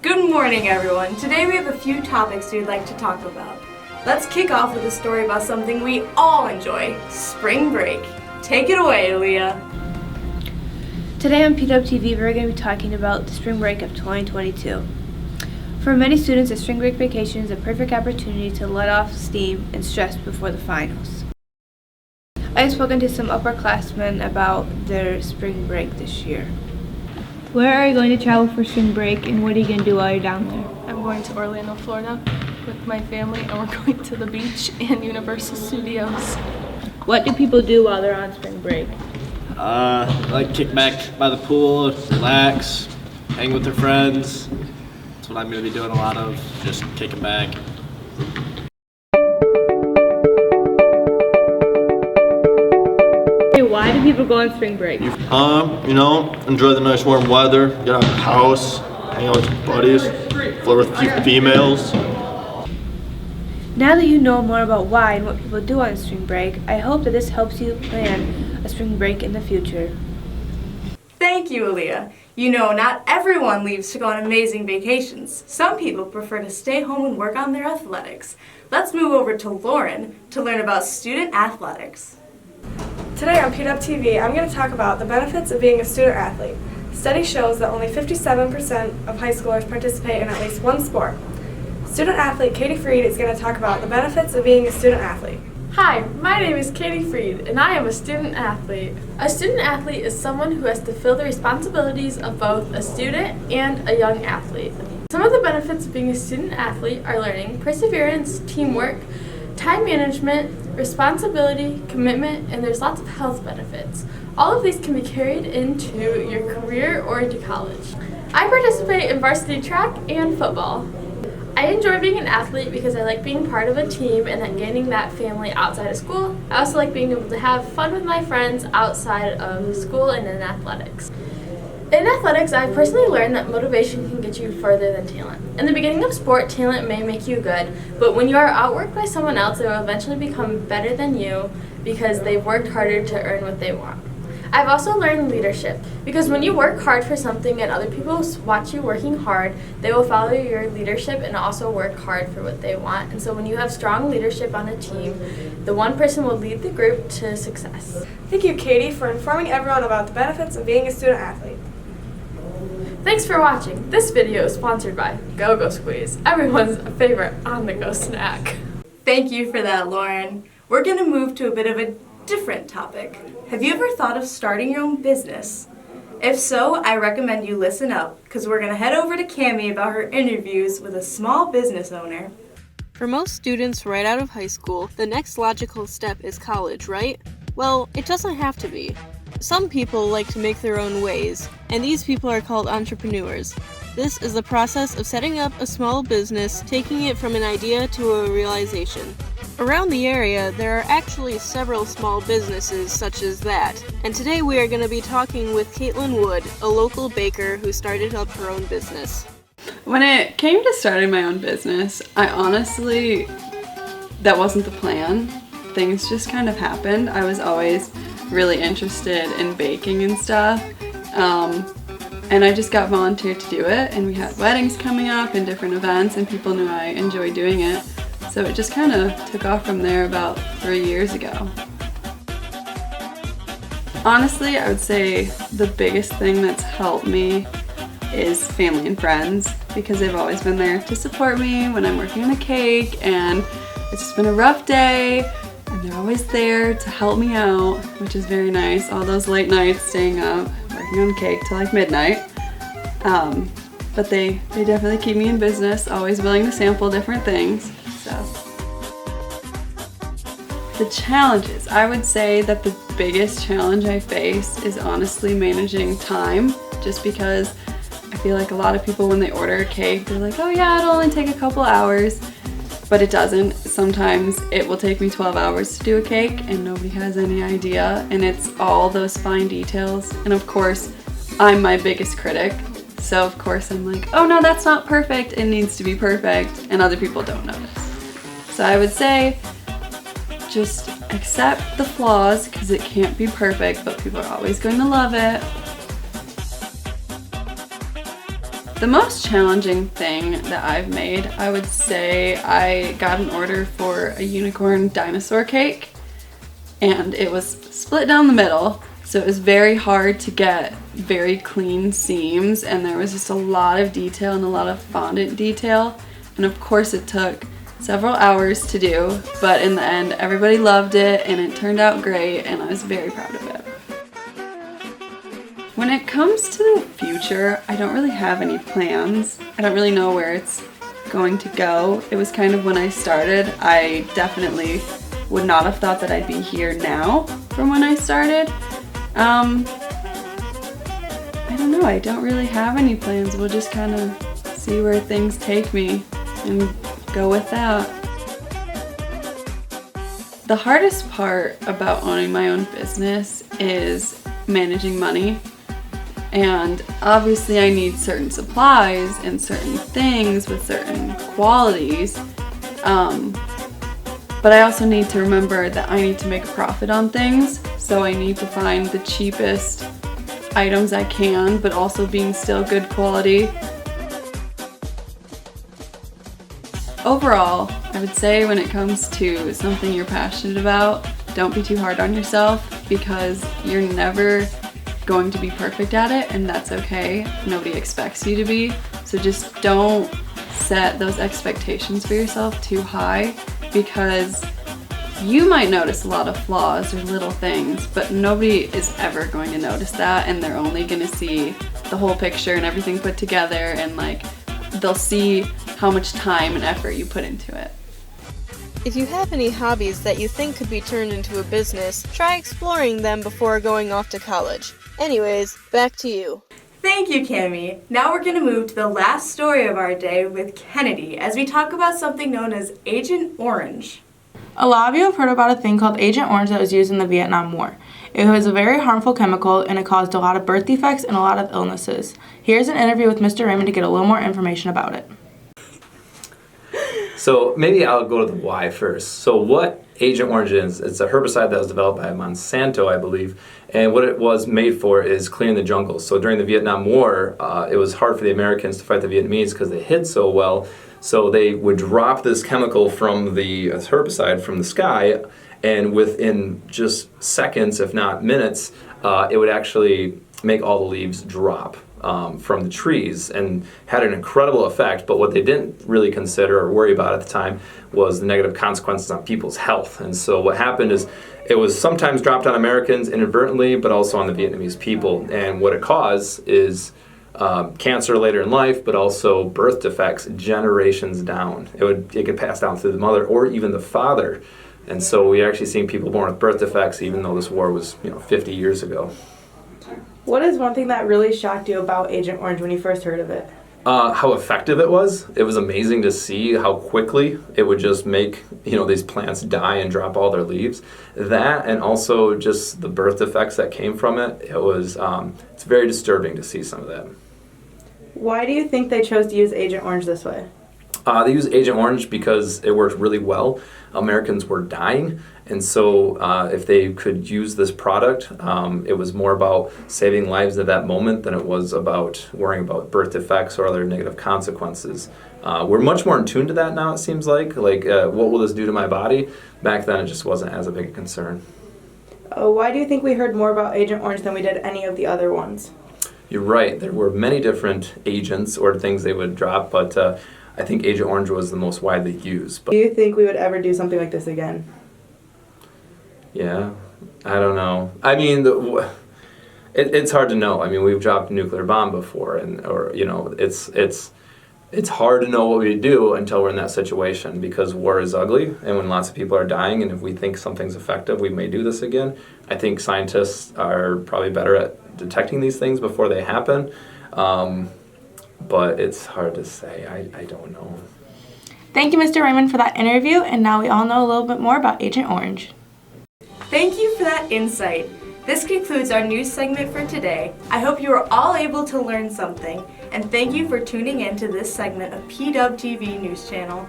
Good morning, everyone. Today we have a few topics we'd like to talk about. Let's kick off with a story about something we all enjoy, spring break. Take it away, Aaliyah. Today on PDubTV, we're going to be talking about the spring break of 2022. For many students, a spring break vacation is a perfect opportunity to let off steam and stress before the finals. I have spoken to some upperclassmen about their spring break this year. Where are you going to travel for spring break, and what are you going to do while you're down there? I'm going to Orlando, Florida with my family, and we're going to the beach and Universal Studios. What do people do while they're on spring break? Like kick back by the pool, relax, hang with their friends. That's what I'm going to be doing a lot of, just kicking back. Why do people go on spring break? Enjoy the nice warm weather, get out of the house, hang out with your buddies, flirt with a few females. Now that you know more about why and what people do on spring break, I hope that this helps you plan a spring break in the future. Thank you, Aaliyah. You know, not everyone leaves to go on amazing vacations. Some people prefer to stay home and work on their athletics. Let's move over to Lauren to learn about student athletics. Today on PDubTV, I'm going to talk about the benefits of being a student athlete. Study shows that only 57% of high schoolers participate in at least one sport. Student athlete Katie Freed is going to talk about the benefits of being a student athlete. Hi, my name is Katie Freed, and I am a student athlete. A student athlete is someone who has to fill the responsibilities of both a student and a young athlete. Some of the benefits of being a student athlete are learning perseverance, teamwork, time management, responsibility, commitment, and there's lots of health benefits. All of these can be carried into your career or into college. I participate in varsity track and football. I enjoy being an athlete because I like being part of a team and then gaining that family outside of school. I also like being able to have fun with my friends outside of school and in athletics. In athletics, I've personally learned that motivation can get you further than talent. In the beginning of sport, talent may make you good, but when you are outworked by someone else, they will eventually become better than you because they've worked harder to earn what they want. I've also learned leadership, because when you work hard for something and other people watch you working hard, they will follow your leadership and also work hard for what they want. And so when you have strong leadership on a team, the one person will lead the group to success. Thank you, Katie, for informing everyone about the benefits of being a student athlete. Thanks for watching. This video is sponsored by Go-Go Squeeze, everyone's favorite on-the-go snack. Thank you for that, Lauren. We're going to move to a bit of a different topic. Have you ever thought of starting your own business? If so, I recommend you listen up, because we're going to head over to Cammie about her interviews with a small business owner. For most students right out of high school, the next logical step is college, right? Well, it doesn't have to be. Some people like to make their own ways, and these people are called entrepreneurs. This is the process of setting up a small business, taking it from an idea to a realization. Around the area, there are actually several small businesses such as that, and today we are going to be talking with Caitlin Wood, a local baker who started up her own business. When it came to starting my own business, I honestly, that wasn't the plan. Things just kind of happened. I was always really interested in baking and stuff, and I just got volunteered to do it, and we had weddings coming up and different events, and people knew I enjoyed doing it. So it just kind of took off from there about 3 years ago. Honestly, I would say the biggest thing that's helped me is family and friends, because they've always been there to support me when I'm working on a cake and it's just been a rough day, and they're always there to help me out, which is very nice. All those late nights staying up, working on cake till like midnight. But they definitely keep me in business, always willing to sample different things. So, the challenges, I would say that the biggest challenge I face is honestly managing time, just because I feel like a lot of people when they order a cake, they're like, oh yeah, it'll only take a couple hours, but it doesn't. Sometimes it will take me 12 hours to do a cake and nobody has any idea, and it's all those fine details. And of course, I'm my biggest critic. So of course I'm like, oh no, that's not perfect, it needs to be perfect, and other people don't notice. So I would say just accept the flaws, because it can't be perfect, but people are always going to love it. The most challenging thing that I've made, I would say I got an order for a unicorn dinosaur cake, and it was split down the middle, so it was very hard to get very clean seams, and there was just a lot of detail and a lot of fondant detail, and of course it took several hours to do, but in the end everybody loved it and it turned out great, and I was very proud of it. When it comes to the future, I don't really have any plans. I don't really know where it's going to go. It was kind of when I started, I definitely would not have thought that I'd be here now from when I started. I don't know, I don't really have any plans. We'll just kind of see where things take me and go with that. The hardest part about owning my own business is managing money. And obviously I need certain supplies and certain things with certain qualities. But I also need to remember that I need to make a profit on things. So I need to find the cheapest items I can, but also being still good quality. Overall, I would say when it comes to something you're passionate about, don't be too hard on yourself, because you're never going to be perfect at it, and that's okay. Nobody expects you to be. So just don't set those expectations for yourself too high, because you might notice a lot of flaws or little things, but nobody is ever going to notice that, and they're only going to see the whole picture and everything put together, and like they'll see how much time and effort you put into it. If you have any hobbies that you think could be turned into a business, try exploring them before going off to college. Anyways, back to you. Thank you, Cami. Now we're going to move to the last story of our day with Kennedy as we talk about something known as Agent Orange. A lot of you have heard about a thing called Agent Orange that was used in the Vietnam War. It was a very harmful chemical, and it caused a lot of birth defects and a lot of illnesses. Here's an interview with Mr. Raymond to get a little more information about it. So maybe I'll go to the why first. So what Agent Orange is, it's a herbicide that was developed by Monsanto, I believe, and what it was made for is clearing the jungles. So during the Vietnam War, it was hard for the Americans to fight the Vietnamese because they hid so well, so they would drop this chemical from the herbicide from the sky, and within just seconds, if not minutes, it would actually make all the leaves drop from the trees, and had an incredible effect. But what they didn't really consider or worry about at the time was the negative consequences on people's health. And so what happened is it was sometimes dropped on Americans inadvertently, but also on the Vietnamese people. And what it caused is cancer later in life, but also birth defects generations down. It could pass down through the mother or even the father. And so we actually seen people born with birth defects, even though this war was 50 years ago. What is one thing that really shocked you about Agent Orange when you first heard of it? How effective it was. It was amazing to see how quickly it would just make these plants die and drop all their leaves. That, and also just the birth defects that came from it. It's very disturbing to see some of that. Why do you think they chose to use Agent Orange this way? They used Agent Orange because it worked really well. Americans were dying, and so if they could use this product, it was more about saving lives at that moment than it was about worrying about birth defects or other negative consequences. We're much more in tune to that now, it seems like what will this do to my body? Back then it just wasn't as a big a concern. Why do you think we heard more about Agent Orange than we did any of the other ones? You're right, there were many different agents or things they would drop, but I think Agent Orange was the most widely used. Do you think we would ever do something like this again? Yeah, I don't know. I mean, it's hard to know. I mean, we've dropped a nuclear bomb before, it's hard to know what we do until we're in that situation, because war is ugly, and when lots of people are dying, and if we think something's effective, we may do this again. I think scientists are probably better at detecting these things before they happen. But it's hard to say. I don't know. Thank you, Mr. Raymond, for that interview, and now we all know a little bit more about Agent Orange. Thank you for that insight. This concludes our news segment for today. I hope you were all able to learn something, and thank you for tuning in to this segment of PDubTV News Channel.